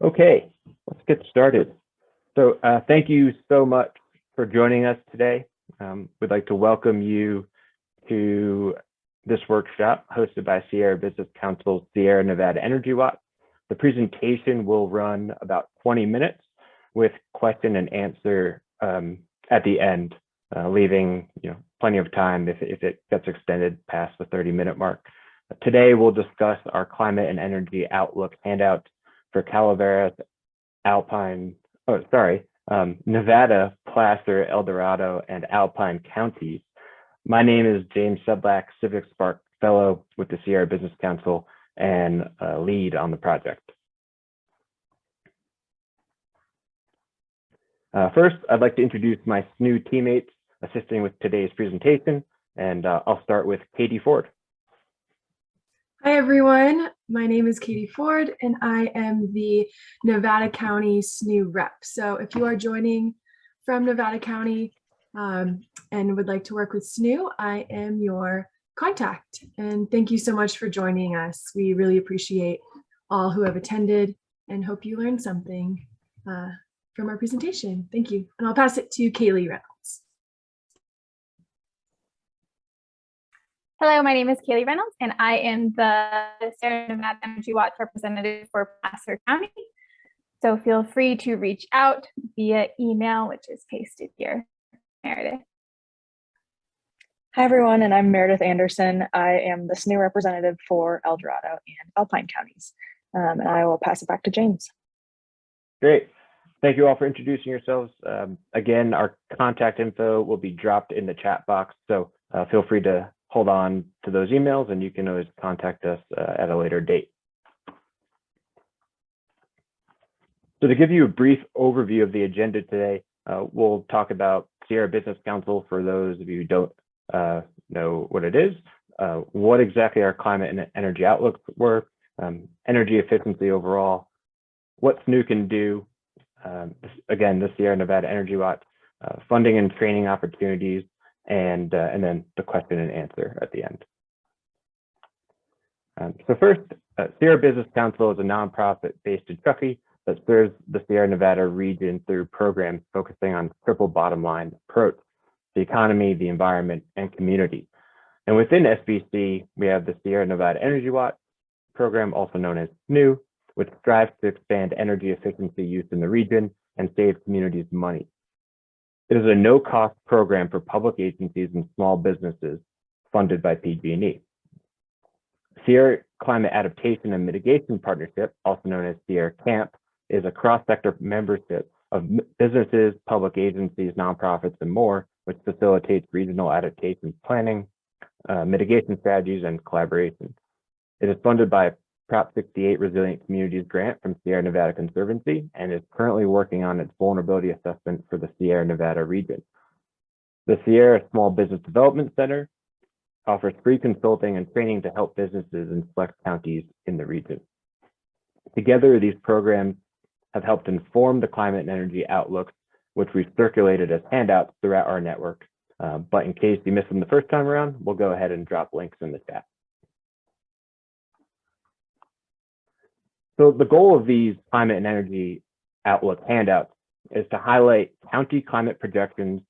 Okay, let's get started. Thank you so much for joining us today. We'd like to welcome you to this workshop hosted by Sierra Business Council's Sierra Nevada Energy Watch. The presentation will run about 20 minutes with question and answer at the end, leaving plenty of time if it gets extended past the 30-minute mark. Today, we'll discuss our climate and energy outlook handout for Calaveras, Alpine, Nevada, Placer, El Dorado, and Alpine counties. My name is James Sedlak, Civic Spark Fellow with the Sierra Business Council and lead on the project. First, I'd like to introduce my SNEW teammates assisting with today's presentation, and I'll start with Katie Ford. Hi, everyone. My name is Katie Ford, and I am the Nevada County SNEW rep. So if you are joining from Nevada County and would like to work with SNEW, I am your contact. And thank you so much for joining us. We really appreciate all who have attended and hope you learned something from our presentation. Thank you. And I'll pass it to Kaylee Reynolds. Hello, my name is Kaylee Reynolds, and I am the Sierra Nevada Energy Watch representative for Placer County. So feel free to reach out via email, which is pasted here. Meredith. Hi, everyone, and I'm Meredith Anderson. I am the SNEW representative for El Dorado and Alpine counties, and I will pass it back to James. Great. Thank you all for introducing yourselves. Again, our contact info will be dropped in the chat box, so feel free to hold on to those emails, and you can always contact us at a later date. So to give you a brief overview of the agenda today, we'll talk about Sierra Business Council for those of you who don't know what it is, what exactly our climate and energy outlooks were, energy efficiency overall, what SNEW can do, again, the Sierra Nevada Energy Watch, funding and training opportunities, and then the question and answer at the end. So first, Sierra Business Council is a nonprofit based in Truckee that serves the Sierra Nevada region through programs focusing on triple bottom line approach, the economy, the environment, and community. And within SBC, we have the Sierra Nevada Energy Watch program, also known as SNEW, which strives to expand energy efficiency use in the region and save communities money. It is a no-cost program for public agencies and small businesses funded by PG&E. Sierra Climate Adaptation and Mitigation Partnership, also known as Sierra CAMP, is a cross-sector membership of businesses, public agencies, nonprofits, and more, which facilitates regional adaptation planning, mitigation strategies, and collaboration. It is funded by Prop 68 Resilient Communities Grant from Sierra Nevada Conservancy and is currently working on its vulnerability assessment for the Sierra Nevada region. The Sierra Small Business Development Center offers free consulting and training to help businesses in select counties in the region. Together, these programs have helped inform the climate and energy outlooks, which we've circulated as handouts throughout our network. But in case you missed them the first time around, we'll go ahead and drop links in the chat. So the goal of these climate and energy outlook handouts is to highlight county climate projections,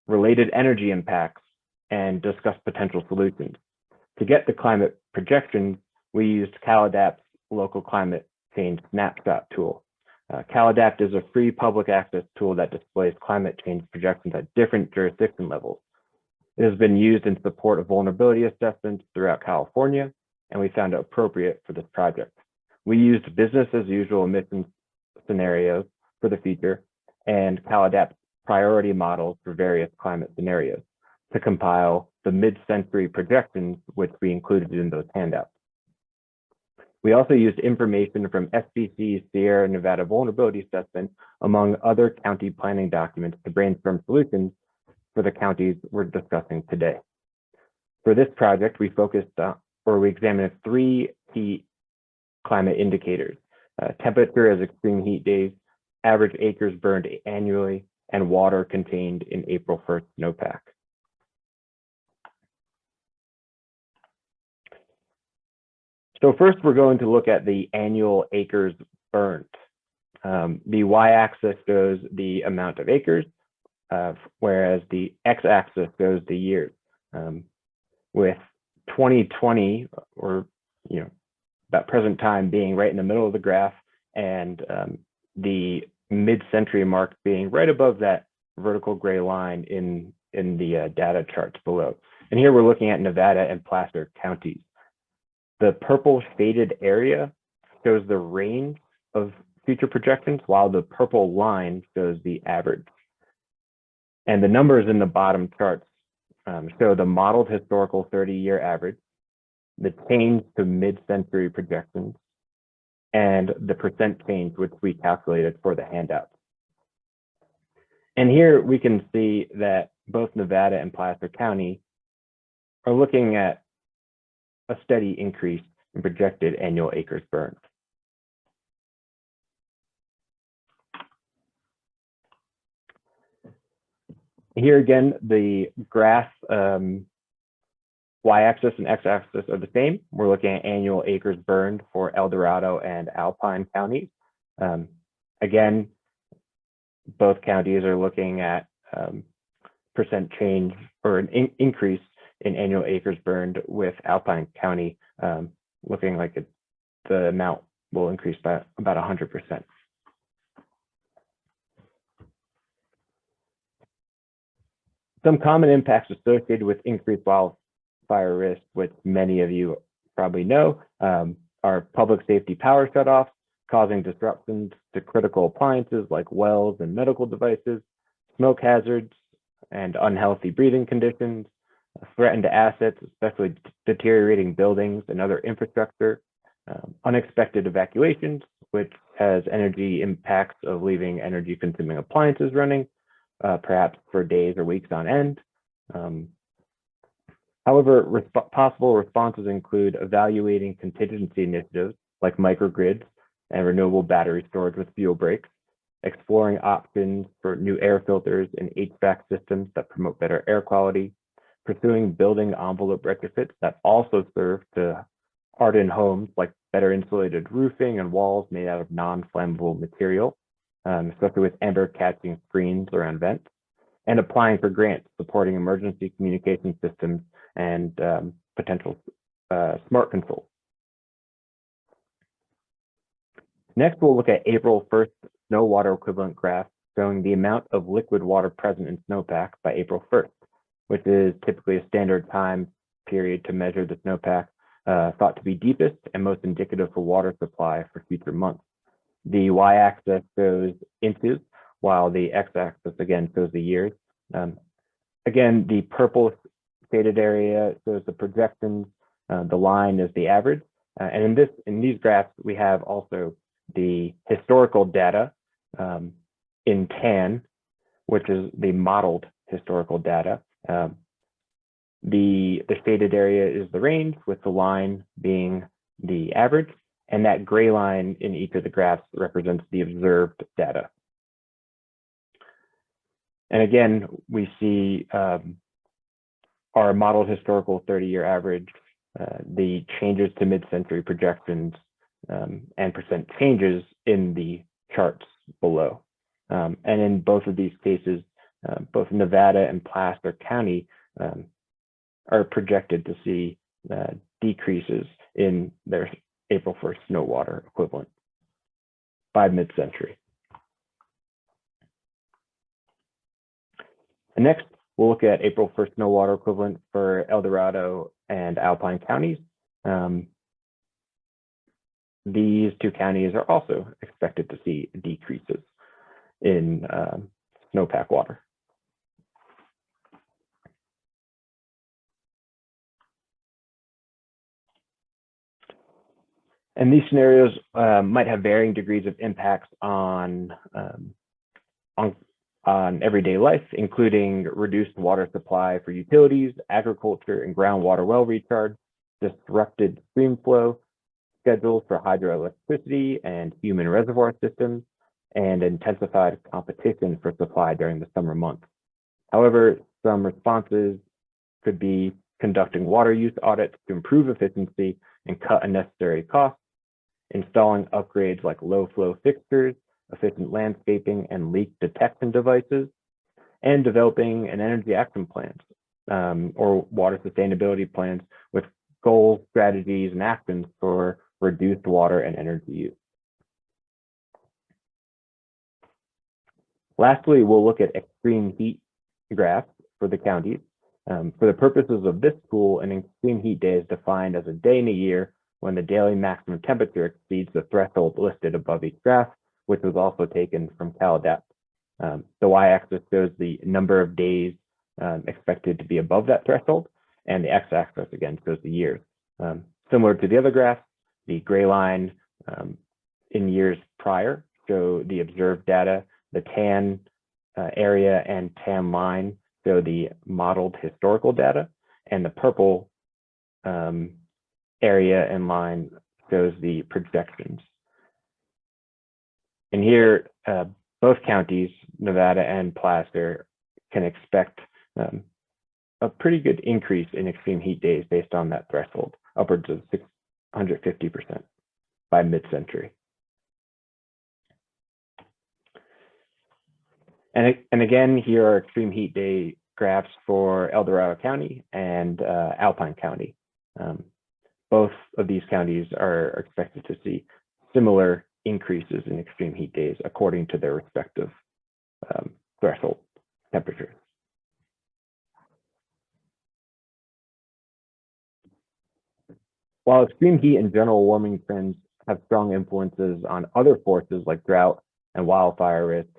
related energy impacts, and discuss potential solutions. To get the climate projections, we used CalAdapt's local climate change snapshot tool. CalAdapt is a free public access tool that displays climate change projections at different jurisdiction levels. It has been used in support of vulnerability assessments throughout California, and we found it appropriate for this project. We used business as usual emissions scenarios for the feature and CalAdapt priority models for various climate scenarios to compile the mid-century projections, which we included in those handouts. We also used information from SBC's Sierra Nevada Vulnerability Assessment, among other county planning documents, to brainstorm solutions for the counties we're discussing today. For this project, we examined three key climate indicators: temperature as extreme heat days, average acres burned annually, and water contained in April 1st snowpack. So first, we're going to look at the annual acres burned. The y-axis shows the amount of acres, whereas the x-axis shows the years. With 2020, or that present time, being right in the middle of the graph, and the mid-century mark being right above that vertical gray line in the data charts below. And here we're looking at Nevada and Placer counties. The purple shaded area shows the range of future projections, while the purple line shows the average. And the numbers in the bottom charts show the modeled historical 30-year average, the change to mid-century projections, and the percent change which we calculated for the handouts. And here we can see that both Nevada and Placer County are looking at a steady increase in projected annual acres burned. Here again, the graph y-axis and x-axis are the same. We're looking at annual acres burned for El Dorado and Alpine counties. Again, both counties are looking at percent change, or an increase in annual acres burned, with Alpine County looking like the amount will increase by about 100%. Some common impacts associated with increased wildfire risk, which many of you probably know, are public safety power shutoffs, causing disruptions to critical appliances like wells and medical devices, smoke hazards and unhealthy breathing conditions, threatened assets, especially deteriorating buildings and other infrastructure, unexpected evacuations, which has energy impacts of leaving energy consuming appliances running, perhaps for days or weeks on end. However, possible responses include evaluating contingency initiatives like microgrids and renewable battery storage with fuel breaks, exploring options for new air filters and HVAC systems that promote better air quality, pursuing building envelope retrofits that also serve to harden homes, like better insulated roofing and walls made out of non-flammable material, especially with amber catching screens around vents, and applying for grants supporting emergency communication systems and potential smart controls. Next, we'll look at April 1st snow water equivalent graph showing the amount of liquid water present in snowpack by April 1st, which is typically a standard time period to measure the snowpack, thought to be deepest and most indicative for water supply for future months. The y-axis shows inches, while the x-axis again shows the years. Again, the purple shaded area shows the projections. The line is the average. And in these graphs, we have also the historical data in tan, which is the modeled historical data. The shaded area is the range, with the line being the average, and that gray line in each of the graphs represents the observed data. And again, we see our modeled historical 30-year average, the changes to mid-century projections, and percent changes in the charts below. And in both of these cases, both Nevada and Placer County are projected to see decreases in their April 1st snow water equivalent by mid-century. And next, we'll look at April 1st snow water equivalent for El Dorado and Alpine counties. These two counties are also expected to see decreases in snowpack water. And these scenarios might have varying degrees of impacts on everyday life, including reduced water supply for utilities, agriculture, and groundwater well recharge, disrupted stream flow, schedules for hydroelectricity and human reservoir systems, and intensified competition for supply during the summer months. However, some responses could be conducting water use audits to improve efficiency and cut unnecessary costs, installing upgrades like low flow fixtures efficient landscaping and leak detection devices, and developing an energy action plan or water sustainability plans with goals, strategies, and actions for reduced water and energy use. Lastly, we'll look at extreme heat graphs for the counties. For the purposes of this tool, an extreme heat day is defined as a day in a year when the daily maximum temperature exceeds the threshold listed above each graph, which was also taken from CalAdapt. The y-axis shows the number of days expected to be above that threshold, and the x-axis again shows the years. Similar to the other graph, the gray line in years prior show the observed data, the tan area and tan line show the modeled historical data, and the purple area and line shows the projections. And here, both counties, Nevada and Placer, can expect a pretty good increase in extreme heat days based on that threshold, upwards of 650% by mid-century. And again, here are extreme heat day graphs for El Dorado County and Alpine County. Both of these counties are expected to see similar increases in extreme heat days according to their respective threshold temperatures. While extreme heat and general warming trends have strong influences on other forces like drought and wildfire risk,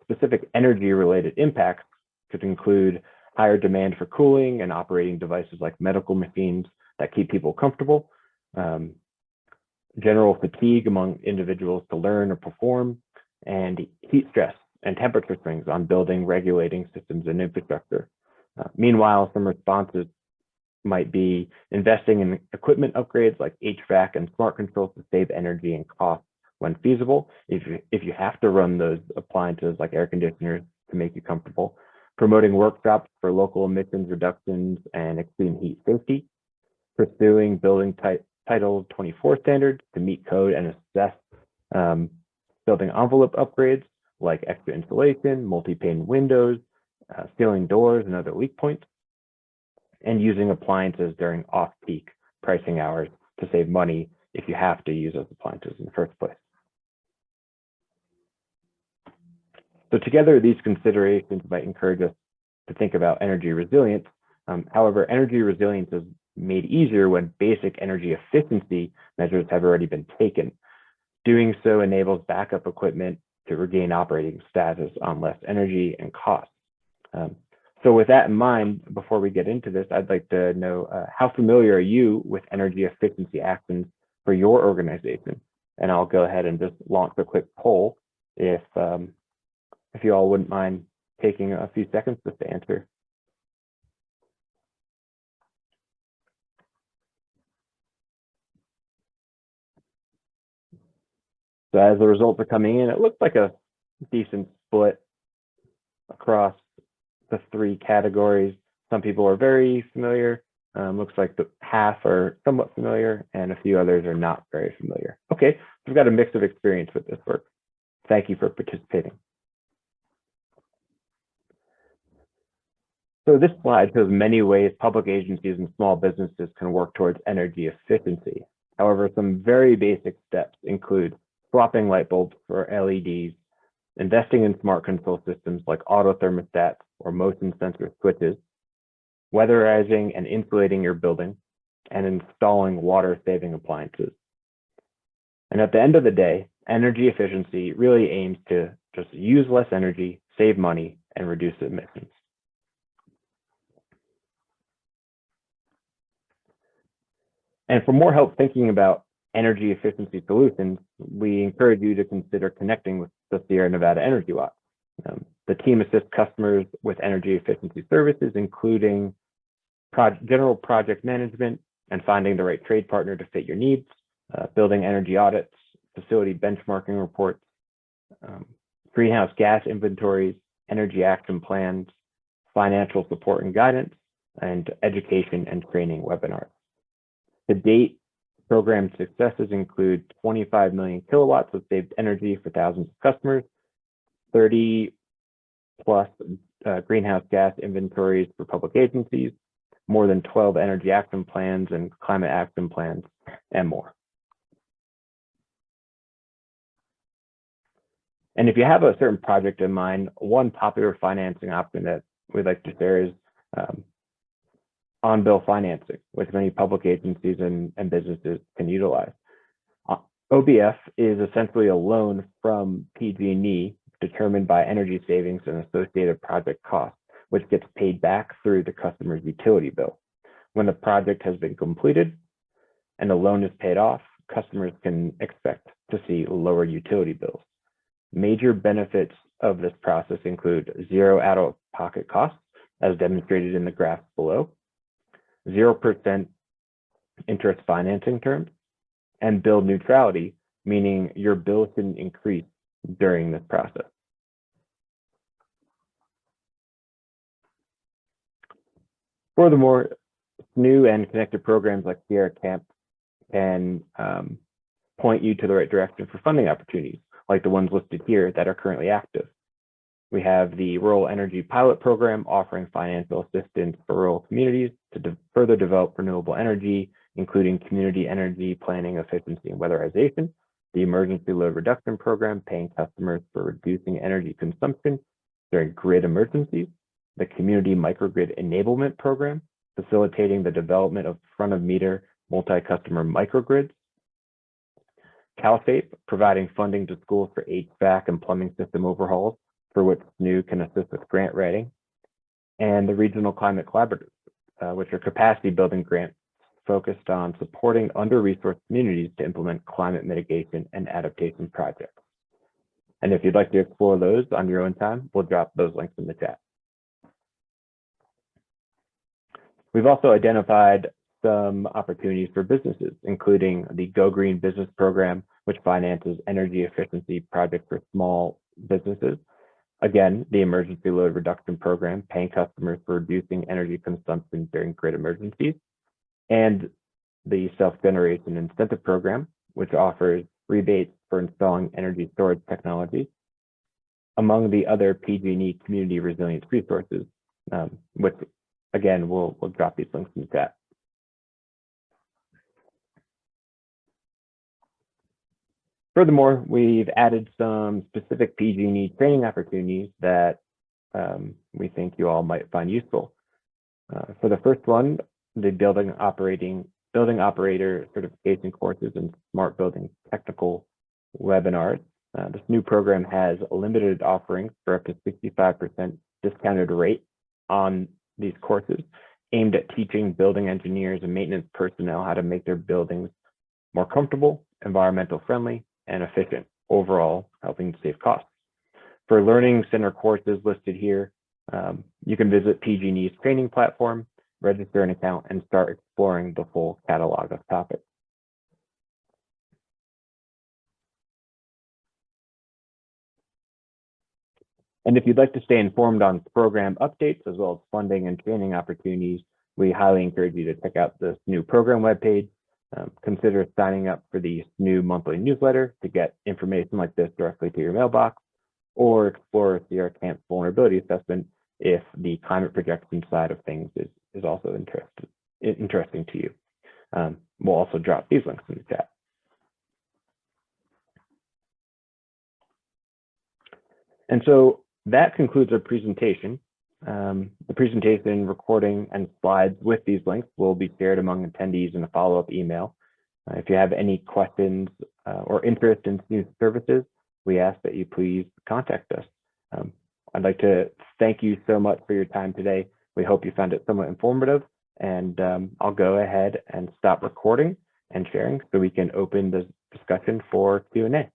specific energy-related impacts could include higher demand for cooling and operating devices like medical machines that keep people comfortable, general fatigue among individuals to learn or perform, and heat stress and temperature swings on building, regulating systems and infrastructure. Meanwhile, some responses might be investing in equipment upgrades like HVAC and smart controls to save energy and cost when feasible, if you have to run those appliances like air conditioners to make you comfortable, promoting workshops for local emissions reductions and extreme heat safety, pursuing building Title 24 standards to meet code and assess building envelope upgrades like extra insulation, multi-pane windows, ceiling doors, and other leak points, and using appliances during off-peak pricing hours to save money if you have to use those appliances in the first place. So together, these considerations might encourage us to think about energy resilience. However, energy resilience is made easier when basic energy efficiency measures have already been taken. Doing so enables backup equipment to regain operating status on less energy and cost. So with that in mind, before we get into this, I'd like to know how familiar are you with energy efficiency actions for your organization? And I'll go ahead and just launch a quick poll if you all wouldn't mind taking a few seconds just to answer. So as the results are coming in, it looks like a decent split across the three categories. Some people are very familiar. Looks like the half are somewhat familiar and a few others are not very familiar. Okay, so we've got a mix of experience with this work. Thank you for participating. So this slide shows many ways public agencies and small businesses can work towards energy efficiency. However, some very basic steps include swapping light bulbs for LEDs, investing in smart control systems like auto thermostats or motion sensor switches, weatherizing and insulating your building, and installing water-saving appliances. And at the end of the day, energy efficiency really aims to just use less energy, save money, and reduce emissions. And for more help thinking about energy efficiency solutions, we encourage you to consider connecting with the Sierra Nevada Energy Watch. The team assists customers with energy efficiency services, including general project management and finding the right trade partner to fit your needs, building energy audits, facility benchmarking reports, greenhouse gas inventories, energy action plans, financial support and guidance, and education and training webinars. To date, Program successes include 25 million kilowatts of saved energy for thousands of customers, 30 plus greenhouse gas inventories for public agencies, more than 12 energy action plans and climate action plans, and more. And if you have a certain project in mind, one popular financing option that we'd like to share is on-bill financing, which many public agencies and businesses can utilize. OBF is essentially a loan from PG&E determined by energy savings and associated project costs, which gets paid back through the customer's utility bill. When the project has been completed and the loan is paid off, customers can expect to see lower utility bills. Major benefits of this process include zero out-of-pocket costs, as demonstrated in the graph below, 0% interest financing terms, and bill neutrality, meaning your bill shouldn't increase during this process. Furthermore, SNEW and connected programs like Sierra Camp can point you to the right direction for funding opportunities, like the ones listed here that are currently active. We have the Rural Energy Pilot Program offering financial assistance for rural communities to further develop renewable energy, including community energy planning, efficiency, and weatherization. The Emergency Load Reduction Program paying customers for reducing energy consumption during grid emergencies. The Community Microgrid Enablement Program, facilitating the development of front-of-meter multi-customer microgrids. CalSAFE, providing funding to schools for HVAC and plumbing system overhauls, for which SNEW can assist with grant writing. And the Regional Climate Collaboratives, which are capacity building grants focused on supporting under-resourced communities to implement climate mitigation and adaptation projects. And if you'd like to explore those on your own time, we'll drop those links in the chat. We've also identified some opportunities for businesses, including the Go Green Business Program, which finances energy efficiency projects for small businesses. Again, the Emergency Load Reduction Program, paying customers for reducing energy consumption during grid emergencies. And the Self-Generation Incentive Program, which offers rebates for installing energy storage technologies, among the other PG&E community resilience resources, which again, we'll drop these links in the chat. Furthermore, we've added some specific PG&E training opportunities that we think you all might find useful. For the first one, the building operator certification courses and smart building technical webinars. This new program has limited offerings for up to 65% discounted rate on these courses, aimed at teaching building engineers and maintenance personnel how to make their buildings more comfortable, environmental friendly, and efficient, overall helping to save costs. For learning center courses listed here, you can visit PG&E's training platform, register an account, and start exploring the full catalog of topics. And if you'd like to stay informed on program updates, as well as funding and training opportunities, we highly encourage you to check out the SNEW program webpage. Consider signing up for the SNEW monthly newsletter to get information like this directly to your mailbox, or explore Sierra Camp vulnerability assessment if the climate projection side of things is also interesting to you. We'll also drop these links in the chat. And so that concludes our presentation. The presentation recording and slides with these links will be shared among attendees in a follow-up email. If you have any questions or interest in SNEW services, we ask that you please contact us. I'd like to thank you so much for your time today. We hope you found it somewhat informative, and I'll go ahead and stop recording and sharing so we can open the discussion for Q&A.